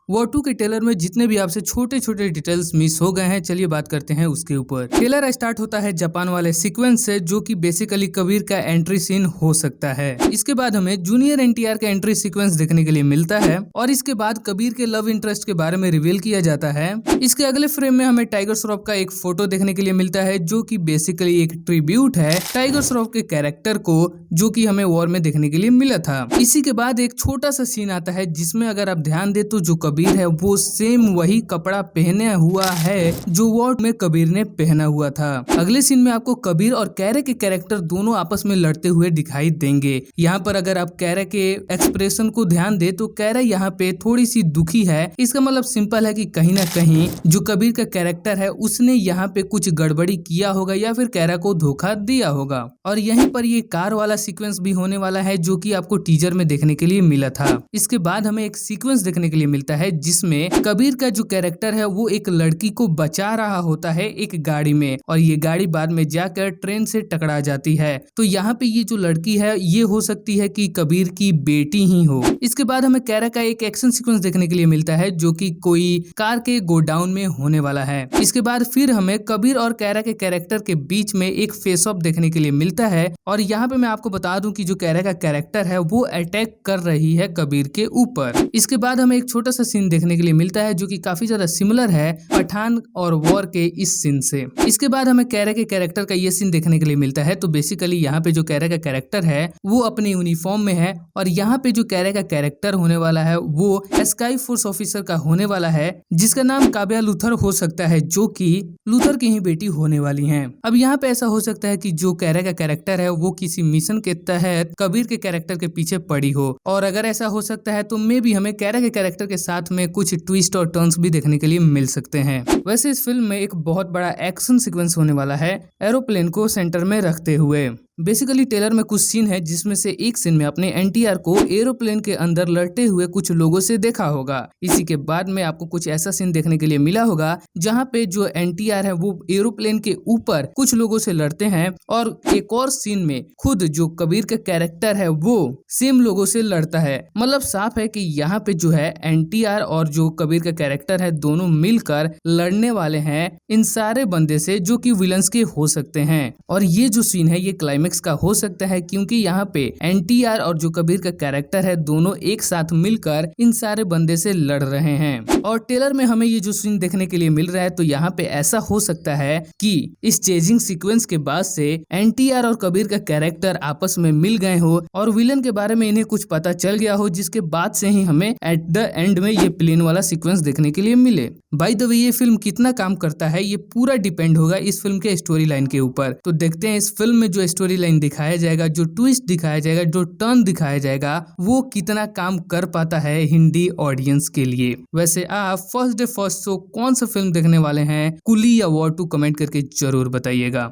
War 2 के trailer में जितने भी आपसे छोटे छोटे डिटेल्स मिस हो गए हैं, चलिए बात करते हैं उसके ऊपर। ट्रेलर स्टार्ट होता है जापान वाले सीक्वेंस से, जो कि बेसिकली कबीर का एंट्री सीन हो सकता है। इसके बाद हमें जूनियर एनटीआर का एंट्री सीक्वेंस देखने के लिए मिलता है और इसके बाद कबीर के लव इंटरेस्ट के बारे में रिवील किया जाता है। इसके अगले फ्रेम में हमें टाइगर श्रॉफ का एक फोटो देखने के लिए मिलता है, जो कि बेसिकली एक ट्रिब्यूट है टाइगर श्रॉफ के कैरेक्टर को, जो कि हमें वॉर में देखने के लिए मिला था। इसी के बाद एक छोटा सा सीन आता है जिसमें अगर आप ध्यान दे तो जो कबीर है वो सेम वही कपड़ा पहने हुआ है जो वॉर में कबीर ने पहना हुआ था। अगले सीन में आपको कबीर और कैरे के कैरेक्टर दोनों आपस में लड़ते हुए दिखाई देंगे। यहाँ पर अगर आप कैरे के एक्सप्रेशन को ध्यान दे तो कैरे यहाँ पे थोड़ी सी दुखी है। इसका मतलब सिंपल है कि कहीं ना कहीं जो कबीर का कैरेक्टर है उसने यहाँ पे कुछ गड़बड़ी किया होगा या फिर कैरा को धोखा दिया होगा। और यहीं पर ये कार वाला सीक्वेंस भी होने वाला है, जो कि आपको टीजर में देखने के लिए मिला था। इसके बाद हमें एक सीक्वेंस देखने के लिए मिलता है जिसमें कबीर का जो कैरेक्टर है वो एक लड़की को बचा रहा होता है एक गाड़ी में, और ये गाड़ी बाद में जाकर ट्रेन से टकरा जाती है। तो यहाँ पे ये जो लड़की है ये हो सकती है कि कबीर की बेटी ही हो। इसके बाद हमें कैरा का एक एक्शन सीक्वेंस देखने के लिए मिलता है, जो कि कोई कार के गोडाउन में होने वाला है। इसके बाद फिर हमें कबीर और कैरा के कैरेक्टर के बीच में एक फेस ऑफ देखने के लिए मिलता है, और यहाँ पे मैं आपको बता दूं कि जो कैरा का कैरेक्टर है वो अटैक कर रही है कबीर के ऊपर। इसके बाद हमें एक छोटा सा सीन देखने के लिए मिलता है जो कि काफी ज्यादा सिमिलर है पठान और वॉर के इस सीन से। इसके बाद हमें कैरा के कैरेक्टर का ये सीन देखने के लिए मिलता है। तो बेसिकली यहाँ पे जो कैरा का कैरेक्टर है वो अपने यूनिफॉर्म में है, और यहाँ पे जो कैरा का कैरेक्टर होने वाला है वो स्काई फोर्स ऑफिसर का होने वाला है, जिसका नाम काव्या लूथर हो सकता है, जो कि लूथर की ही बेटी होने वाली हैं। अब यहाँ पे ऐसा हो सकता है कि जो कैरा का कैरेक्टर है वो किसी मिशन के तहत कबीर के कैरेक्टर के पीछे पड़ी हो, और अगर ऐसा हो सकता है तो मे भी हमें कैरा के कैरेक्टर के साथ में कुछ ट्विस्ट और टर्न्स भी देखने के लिए मिल सकते हैं। वैसे इस फिल्म में एक बहुत बड़ा एक्शन सीक्वेंस होने वाला है एरोप्लेन को सेंटर में रखते हुए। बेसिकली ट्रेलर में कुछ सीन है जिसमें से एक सीन में अपने एनटीआर को एरोप्लेन के अंदर लड़ते हुए कुछ लोगों से देखा होगा। इसी के बाद में आपको कुछ ऐसा सीन देखने के लिए मिला होगा जहां पे जो एनटीआर है वो एरोप्लेन के ऊपर कुछ लोगों से लड़ते हैं, और एक और सीन में खुद जो कबीर का कैरेक्टर है वो सेम लोगों से लड़ता है। मतलब साफ है कि यहाँ पे जो है एनटीआर और जो कबीर का कैरेक्टर है दोनों मिलकर लड़ने वाले हैं इन सारे बंदे से, जो कि विलन्स के हो सकते हैं। और ये जो सीन है ये क्लाइमेक्स का हो सकता है, क्योंकि यहाँ पे एनटीआर और जो कबीर का कैरेक्टर है दोनों एक साथ मिलकर इन सारे बंदे से लड़ रहे हैं। और ट्रेलर में हमें ये जो सीन देखने के लिए मिल रहा है तो यहाँ पे ऐसा हो सकता है कि इस चेजिंग सीक्वेंस के बाद से एनटीआर और कबीर का कैरेक्टर आपस में मिल गए हो और विलन के बारे में इन्हें कुछ पता चल गया हो, जिसके बाद से ही हमें एट द एंड में ये प्लेन वाला सीक्वेंस देखने के लिए मिले। बाय द वे ये फिल्म कितना काम करता है ये पूरा डिपेंड होगा इस फिल्म के स्टोरी लाइन के ऊपर। तो देखते हैं इस फिल्म में जो स्टोरी लाइन दिखाया जाएगा, जो ट्विस्ट दिखाया जाएगा, जो टर्न दिखाया जाएगा, वो कितना काम कर पाता है हिंदी ऑडियंस के लिए। वैसे आप फर्स्ट डे फर्स्ट शो कौन सा फिल्म देखने वाले हैं, कुली या वॉर 2 कमेंट करके जरूर बताइएगा।